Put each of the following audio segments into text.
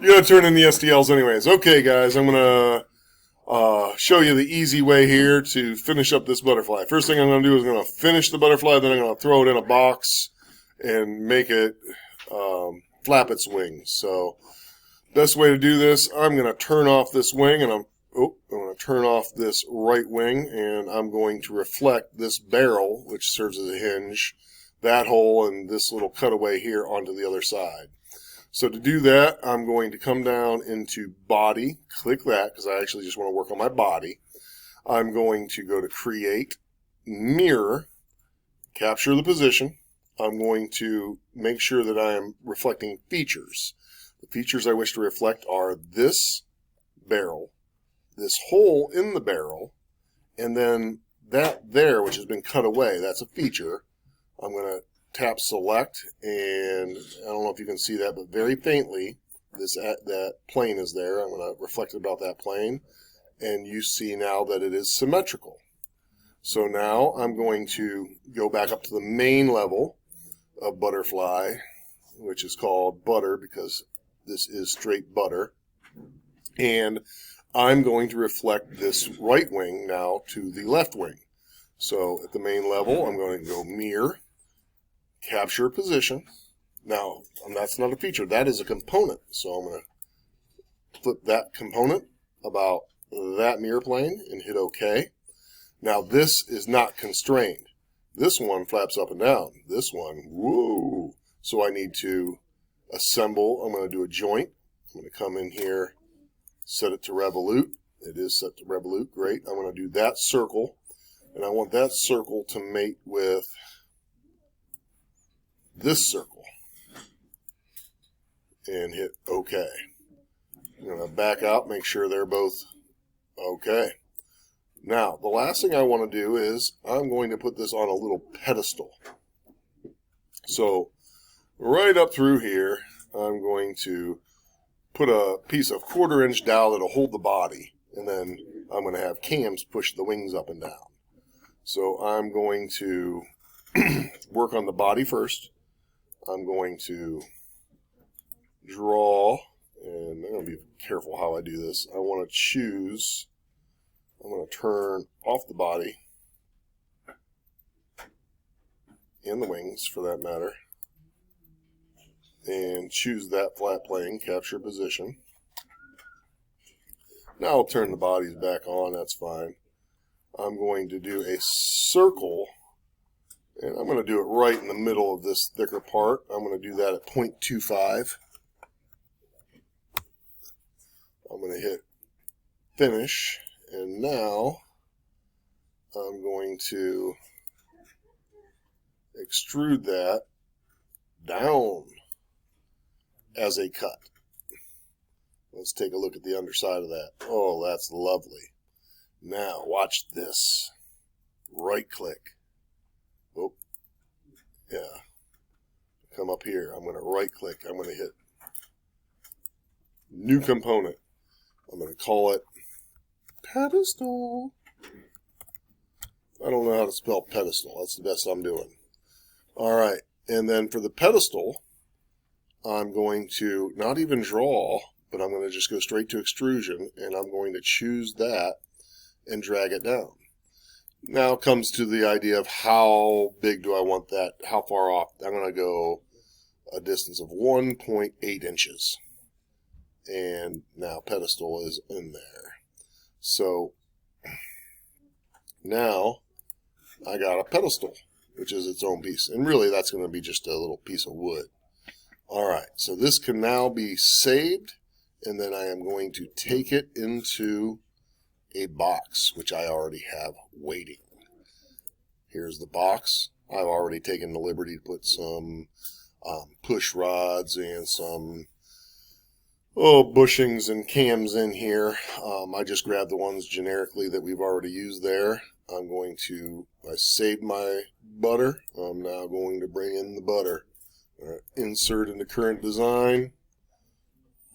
You gotta turn in the STLs anyways. Okay, guys, I'm gonna show you the easy way here to finish up this butterfly. First thing I'm gonna do is I'm gonna finish the butterfly, then I'm gonna throw it in a box and make it flap its wings. So, best way to do this, I'm gonna turn off this wing, and I'm gonna turn off this right wing, and I'm going to reflect this barrel, which serves as a hinge, that hole, and this little cutaway here onto the other side. So to do that, I'm going to come down into body, click that, because I actually just want to work on my body. I'm going to go to create, mirror, capture the position. I'm going to make sure that I am reflecting features. The features I wish to reflect are this barrel, this hole in the barrel, and then that there, which has been cut away, that's a feature. I'm going to tap select, and I don't know if you can see that, but very faintly, that plane is there. I'm going to reflect about that plane, and you see now that it is symmetrical. So now I'm going to go back up to the main level of butterfly, which is called butter because this is straight butter, and I'm going to reflect this right wing now to the left wing. So at the main level, I'm going to go mirror, capture position. Now, that's not a feature. That is a component. So I'm going to flip that component about that mirror plane and hit OK. Now, this is not constrained. This one flaps up and down. This one, whoa. So I need to assemble. I'm going to do a joint. I'm going to come in here, set it to revolute. It is set to revolute. Great. I'm going to do that circle. And I want that circle to mate with this circle and hit OK. I'm going to back out, make sure they're both OK. Now, the last thing I want to do is I'm going to put this on a little pedestal. So right up through here, I'm going to put a piece of 1/4 inch dowel that'll hold the body, and then I'm going to have cams push the wings up and down. So I'm going to work on the body first. I'm going to draw, and I'm going to be careful how I do this. I want to choose, I'm going to turn off the body and the wings for that matter, and choose that flat plane, capture position. Now I'll turn the bodies back on, that's fine. I'm going to do a circle, and I'm going to do it right in the middle of this thicker part. I'm going to do that at 0.25. I'm going to hit finish, and now I'm going to extrude that down as a cut. Let's take a look at the underside of that. Oh, that's lovely. Now watch this. Right click. Oh, yeah. Come up here. I'm going to right click. I'm going to hit new component. I'm going to call it pedestal. I don't know how to spell pedestal. That's the best I'm doing. All right. And then for the pedestal, I'm going to not even draw, but I'm going to just go straight to extrusion, and I'm going to choose that and drag it down. Now comes to the idea of how big do I want that, how far off. I'm going to go a distance of 1.8 inches. And now pedestal is in there. So now I got a pedestal, which is its own piece. And really that's going to be just a little piece of wood. Alright, so this can now be saved, and then I am going to take it into a box, which I already have waiting. Here's the box. I've already taken the liberty to put some push rods and some bushings and cams in here. I just grabbed the ones generically that we've already used there. I saved my butter. I'm now going to bring in the butter. Insert into current design.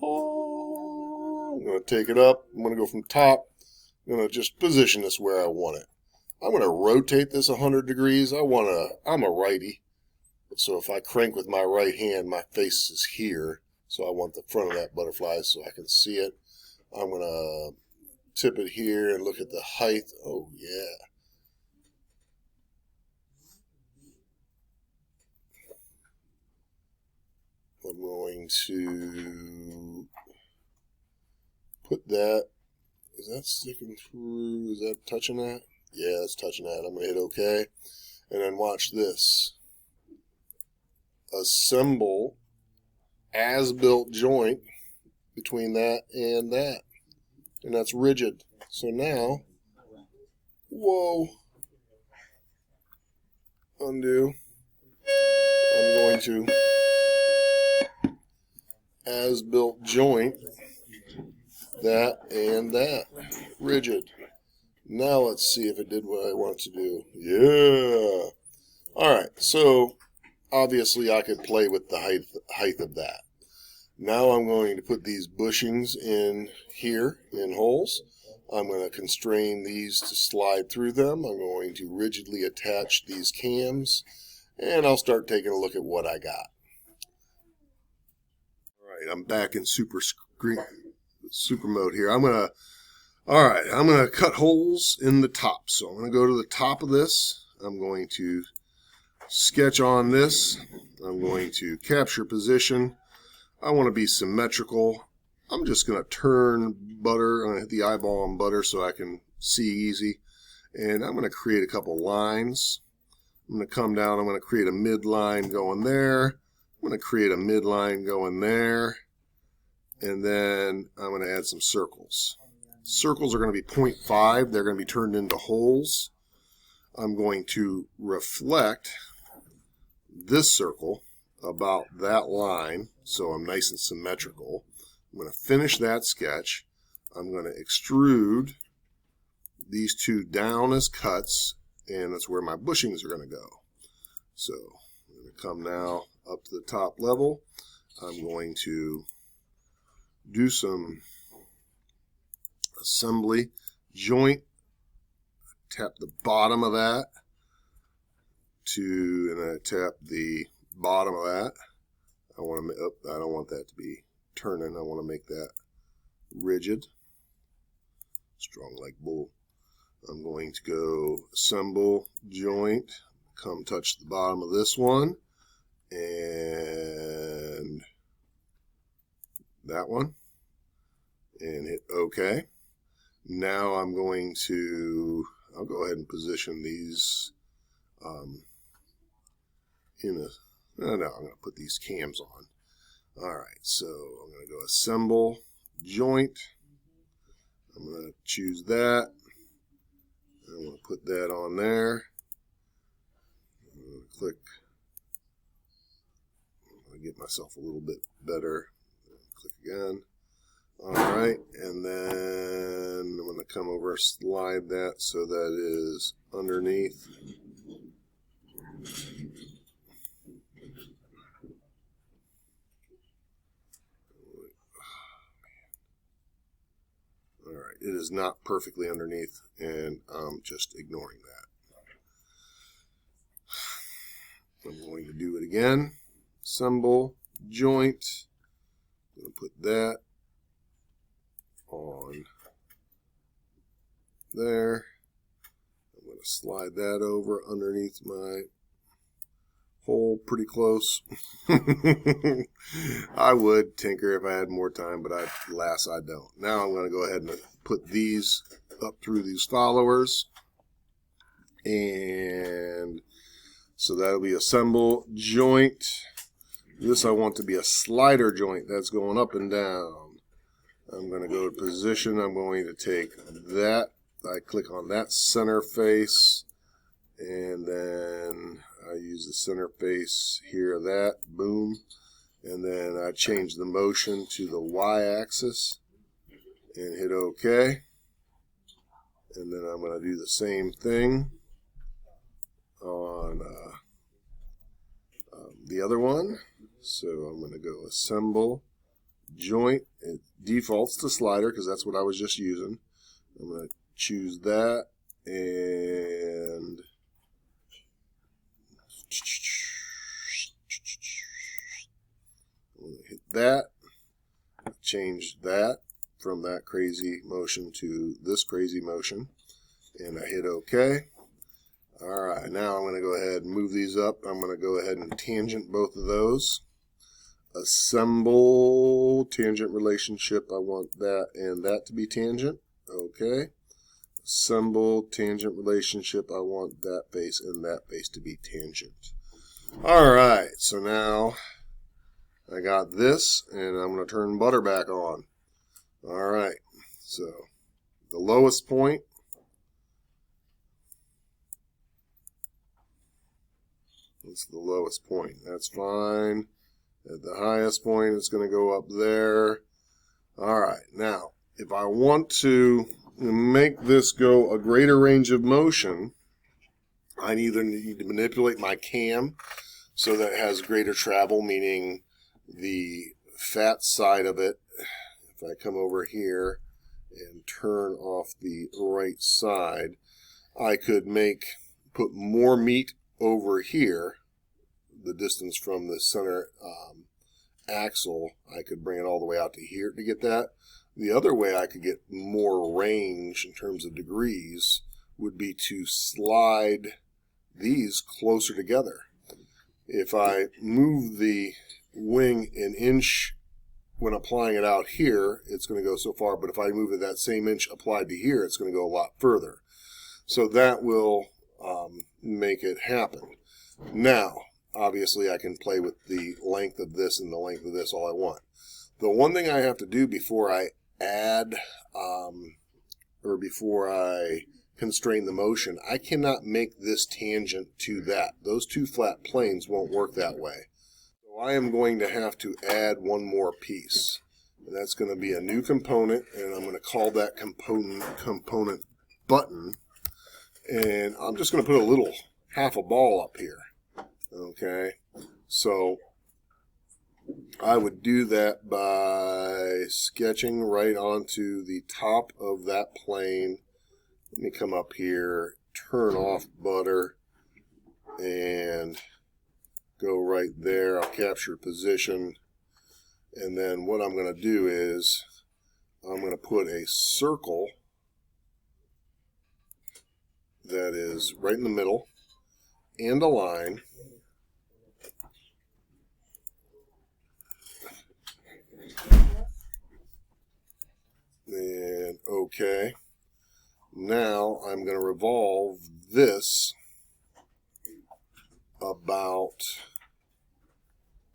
I'm going to take it up. I'm going to go from top. I'm going to just position this where I want it. I'm going to rotate this 100 degrees. I'm a righty. So if I crank with my right hand, my face is here. So I want the front of that butterfly so I can see it. I'm going to tip it here and look at the height. Oh, yeah. I'm going to put that. Is that sticking through? Is that touching that? Yeah, it's touching that. I'm going to hit OK. And then watch this. Assemble as-built joint between that and that. And that's rigid. So now, whoa, undo. I'm going to as-built joint that and that. Rigid. Now let's see if it did what I want it to do. Yeah. Alright, so obviously I could play with the height of that. Now I'm going to put these bushings in here in holes. I'm going to constrain these to slide through them. I'm going to rigidly attach these cams, and I'll start taking a look at what I got. Alright, I'm back in super mode here. I'm going to cut holes in the top. So I'm going to go to the top of this. I'm going to sketch on this. I'm going to capture position. I want to be symmetrical. I'm just going to turn butter. I'm going to hit the eyeball on butter so I can see easy. And I'm going to create a couple lines. I'm going to come down. I'm going to create a midline going there. I'm going to create a midline going there. And then I'm going to add some circles. Circles are going to be 0.5. They're going to be turned into holes. I'm going to reflect this circle about that line so I'm nice and symmetrical. I'm going to finish that sketch. I'm going to extrude these two down as cuts, and that's where my bushings are going to go. So I'm going to come now up to the top level. I'm going to do some assembly joint, tap the bottom of that and I tap the bottom of that. I don't want that to be turning. I want to make that rigid, strong like bull. I'm going to go assemble joint, come touch the bottom of this one and that one, and hit OK. Now I'll go ahead and position these I'm going to put these cams on. Alright, so I'm going to go assemble joint. I'm going to choose that. I'm going to put that on there. I'm going to click. I'm going to get myself a little bit better. Click again. Alright, and then I'm going to come over, slide that so that is underneath. Alright, it is not perfectly underneath, and I'm just ignoring that. I'm going to do it again. Assemble, joint. I'm going to put that on there. I'm going to slide that over underneath my hole pretty close. I would tinker if I had more time, but alas, I don't. Now I'm going to go ahead and put these up through these followers. And so that'll be assemble joint. This I want to be a slider joint that's going up and down. I'm going to go to position. I'm going to take that. I click on that center face, and then I use the center face here, that, boom, and then I change the motion to the y-axis and hit OK. And then I'm going to do the same thing on the other one. So I'm going to go assemble joint. It defaults to slider because that's what I was just using. I'm going to choose that and I'm going to hit that. change that from that crazy motion to this crazy motion, and I hit OK. Alright, now I'm going to go ahead and move these up. I'm going to go ahead and tangent both of those. Assemble tangent relationship. I want that and that to be tangent. Okay. Assemble tangent relationship. I want that face and that face to be tangent. Alright, so now I got this, and I'm going to turn butter back on. Alright, so the lowest point, that's the lowest point. That's fine. At the highest point, it's going to go up there. Alright, now, if I want to make this go a greater range of motion, I either need to manipulate my cam so that it has greater travel, meaning the fat side of it, if I come over here and turn off the right side, I could put more meat over here, the distance from the center axle. I could bring it all the way out to here to get that. The other way I could get more range in terms of degrees would be to slide these closer together. If I move the wing an inch when applying it out here, it's going to go so far, but if I move it that same inch applied to here, it's going to go a lot further. So that will make it happen. Now, obviously I can play with the length of this and the length of this all I want. The one thing I have to do before I add or before I constrain the motion, I cannot make this tangent to that. Those two flat planes won't work that way. So I am going to have to add one more piece. And that's going to be a new component, and I'm going to call that component button. And I'm just going to put a little half a ball up here. Okay, so I would do that by sketching right onto the top of that plane. Let me come up here, turn off butter, and go right there. I'll capture position, and then what I'm going to do is I'm going to put a circle that is right in the middle and a line. And okay. Now I'm going to revolve this about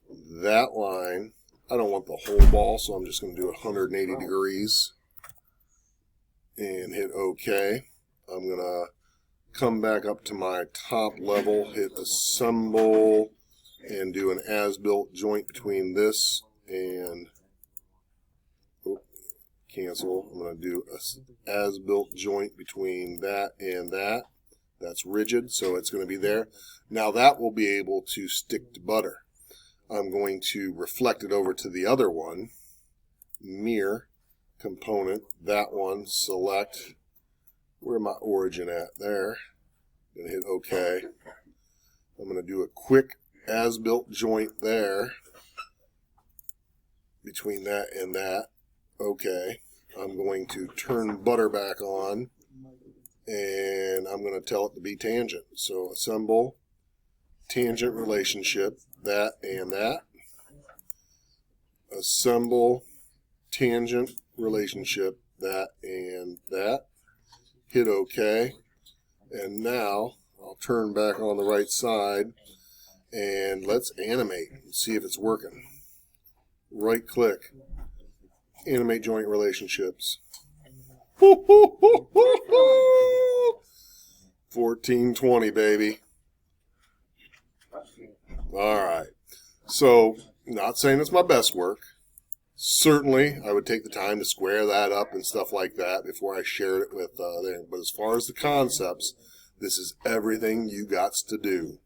that line. I don't want the whole ball, so I'm just going to do 180 degrees and hit OK. I'm going to come back up to my top level, hit assemble, and do an as-built joint between this and cancel. I'm going to do a as-built joint between that and that. That's rigid, so it's going to be there. Now that will be able to stick to butter. I'm going to reflect it over to the other one. Mirror component, that one, select. Where my origin at? There. I'm going to hit OK. I'm going to do a quick as-built joint there between that and that. Okay. I'm going to turn butter back on, and I'm going to tell it to be tangent. So assemble, tangent relationship, that and that. Assemble, tangent relationship, that and that. Hit OK. And now I'll turn back on the right side, and let's animate and see if it's working. Right click. Animate joint relationships. 1420, baby. Alright. So, not saying it's my best work. Certainly, I would take the time to square that up and stuff like that before I shared it with them. But as far as the concepts, this is everything you got to do.